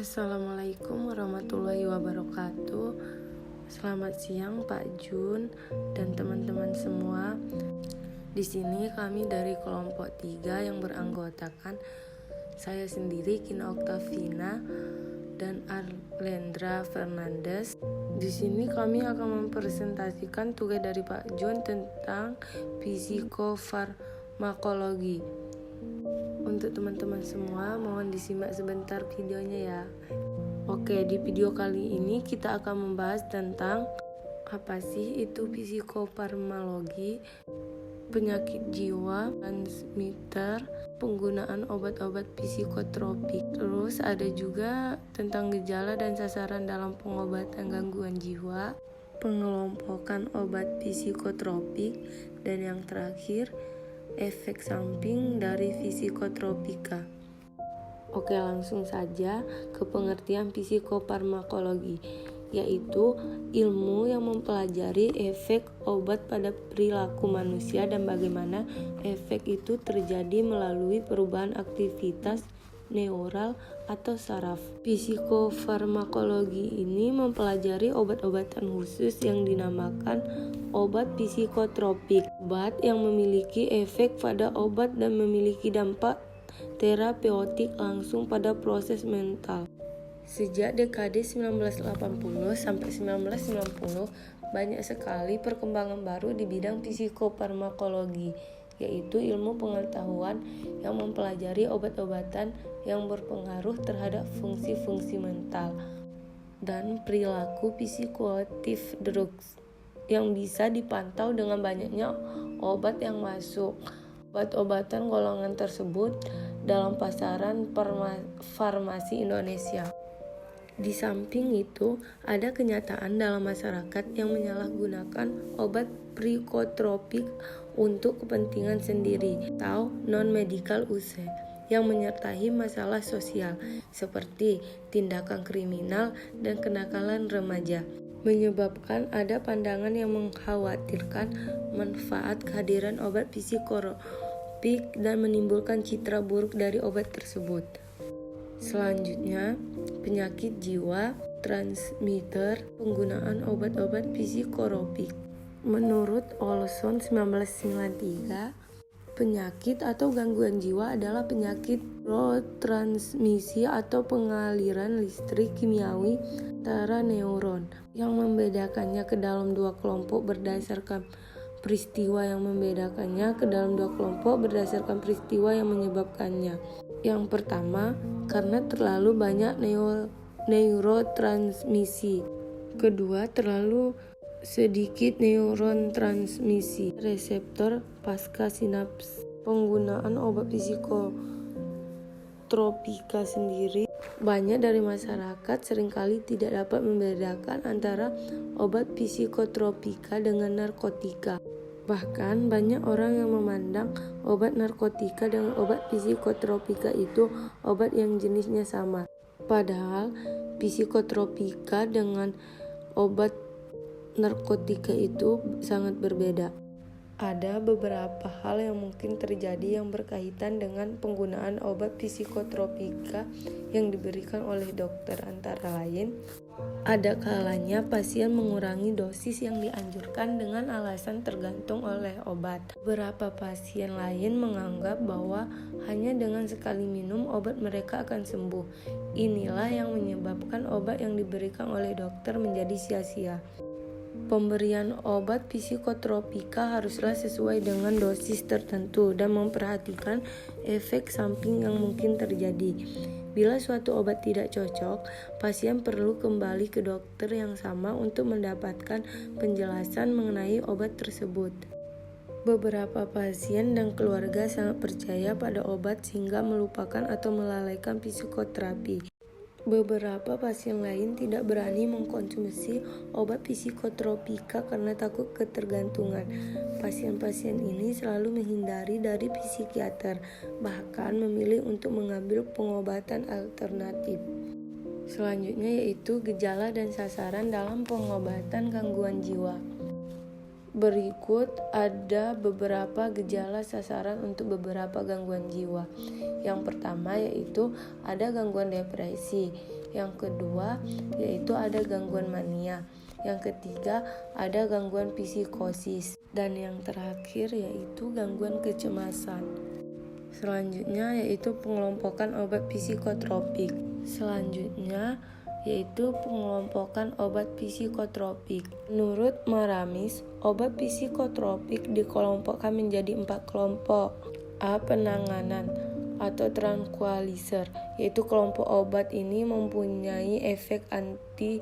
Assalamualaikum warahmatullahi wabarakatuh. Selamat siang Pak Jun dan teman-teman semua. Di sini kami dari kelompok 3 yang beranggotakan saya sendiri, Kina Oktavina dan Arlendra Fernandes. Di sini kami akan mempresentasikan tugas dari Pak Jun tentang psikofarmakologi. Untuk teman-teman semua, mohon disimak sebentar videonya ya. Oke, di video kali ini kita akan membahas tentang apa sih itu psikofarmakologi, penyakit jiwa, transmitter, penggunaan obat-obat psikotropik. Terus ada juga tentang gejala dan sasaran dalam pengobatan gangguan jiwa, pengelompokan obat psikotropik, dan yang terakhir efek samping dari psikotropika. Oke, langsung saja ke pengertian psikofarmakologi, yaitu ilmu yang mempelajari efek obat pada perilaku manusia dan bagaimana efek itu terjadi melalui perubahan aktivitas neural atau saraf. Psikofarmakologi ini mempelajari obat-obatan khusus yang dinamakan obat psikotropik, obat yang memiliki efek pada obat dan memiliki dampak terapeutik langsung pada proses mental. Sejak dekade 1980 sampai 1990, banyak sekali perkembangan baru di bidang psikofarmakologi, yaitu ilmu pengetahuan yang mempelajari obat-obatan yang berpengaruh terhadap fungsi-fungsi mental dan perilaku psikoaktif drugs yang bisa dipantau dengan banyaknya obat yang masuk. Obat-obatan golongan tersebut dalam pasaran farmasi Indonesia. Di samping itu, ada kenyataan dalam masyarakat yang menyalahgunakan obat psikotropik untuk kepentingan sendiri atau non-medical use yang menyertai masalah sosial seperti tindakan kriminal dan kenakalan remaja, menyebabkan ada pandangan yang mengkhawatirkan manfaat kehadiran obat psikotropik dan menimbulkan citra buruk dari obat tersebut. Selanjutnya, penyakit jiwa, transmitter, penggunaan obat-obat psikotropik. Menurut Olson 1993, penyakit atau gangguan jiwa adalah penyakit neurotransmisi atau pengaliran listrik kimiawi antara neuron yang membedakannya ke dalam dua kelompok berdasarkan peristiwa yang menyebabkannya. Yang pertama, karena terlalu banyak neurotransmisi. Kedua, terlalu sedikit neuron transmisi reseptor pasca sinaps. Penggunaan obat psikotropika sendiri, banyak dari masyarakat seringkali tidak dapat membedakan antara obat psikotropika dengan narkotika. Bahkan banyak orang yang memandang obat narkotika dengan obat psikotropika itu obat yang jenisnya sama. Padahal psikotropika dengan obat narkotika itu sangat berbeda. Ada beberapa hal yang mungkin terjadi yang berkaitan dengan penggunaan obat psikotropika yang diberikan oleh dokter, antara lain ada kalanya pasien mengurangi dosis yang dianjurkan dengan alasan tergantung oleh obat. Beberapa pasien lain menganggap bahwa hanya dengan sekali minum obat mereka akan sembuh. Inilah yang menyebabkan obat yang diberikan oleh dokter menjadi sia-sia. Pemberian obat psikotropika haruslah sesuai dengan dosis tertentu dan memperhatikan efek samping yang mungkin terjadi. Bila suatu obat tidak cocok, pasien perlu kembali ke dokter yang sama untuk mendapatkan penjelasan mengenai obat tersebut. Beberapa pasien dan keluarga sangat percaya pada obat sehingga melupakan atau melalaikan psikoterapi. Beberapa pasien lain tidak berani mengkonsumsi obat psikotropika karena takut ketergantungan. Pasien-pasien ini selalu menghindari dari psikiater, bahkan memilih untuk mengambil pengobatan alternatif. Selanjutnya yaitu gejala dan sasaran dalam pengobatan gangguan jiwa. Berikut ada beberapa gejala sasaran untuk beberapa gangguan jiwa. Yang pertama yaitu ada gangguan depresi, Yang kedua yaitu ada gangguan mania. Yang ketiga ada gangguan psikosis. Dan yang terakhir yaitu gangguan kecemasan. Selanjutnya yaitu pengelompokan obat psikotropik. Menurut Maramis, obat psikotropik dikelompokkan menjadi 4 kelompok. A. Penanganan atau tranquilizer, yaitu kelompok obat ini mempunyai efek anti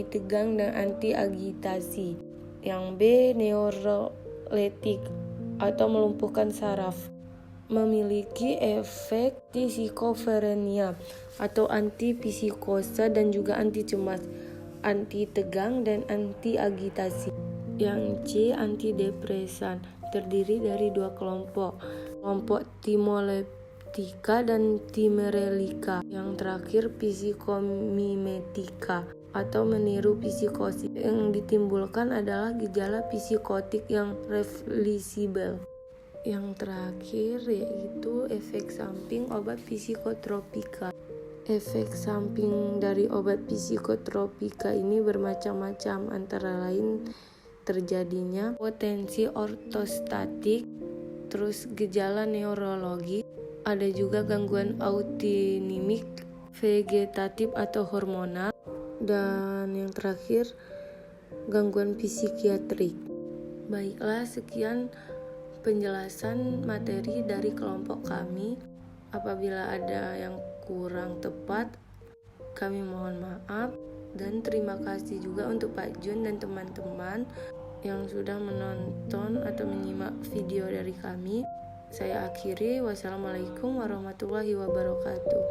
tegang dan anti agitasi. Yang B. Neuroleptik atau melumpuhkan saraf, memiliki efek psikofrenia atau anti psikosa dan juga anti cemas, anti tegang dan anti agitasi. Yang C. Antidepresan, terdiri dari 2 kelompok timoleptika dan timerelika. Yang terakhir psikomimetika atau meniru psikosis. Yang ditimbulkan adalah gejala psikotik yang reversibel. Yang terakhir yaitu efek samping obat psikotropika. Efek samping dari obat psikotropika ini bermacam-macam, antara lain terjadinya potensi ortostatik, terus gejala neurologi, ada juga gangguan autonomik, vegetatif atau hormonal, dan yang terakhir gangguan psikiatrik. Baiklah, sekian penjelasan materi dari kelompok kami. Apabila ada yang kurang tepat, kami mohon maaf, dan terima kasih juga untuk Pak Jun dan teman-teman yang sudah menonton atau menyimak video dari kami. Saya akhiri, wassalamualaikum warahmatullahi wabarakatuh.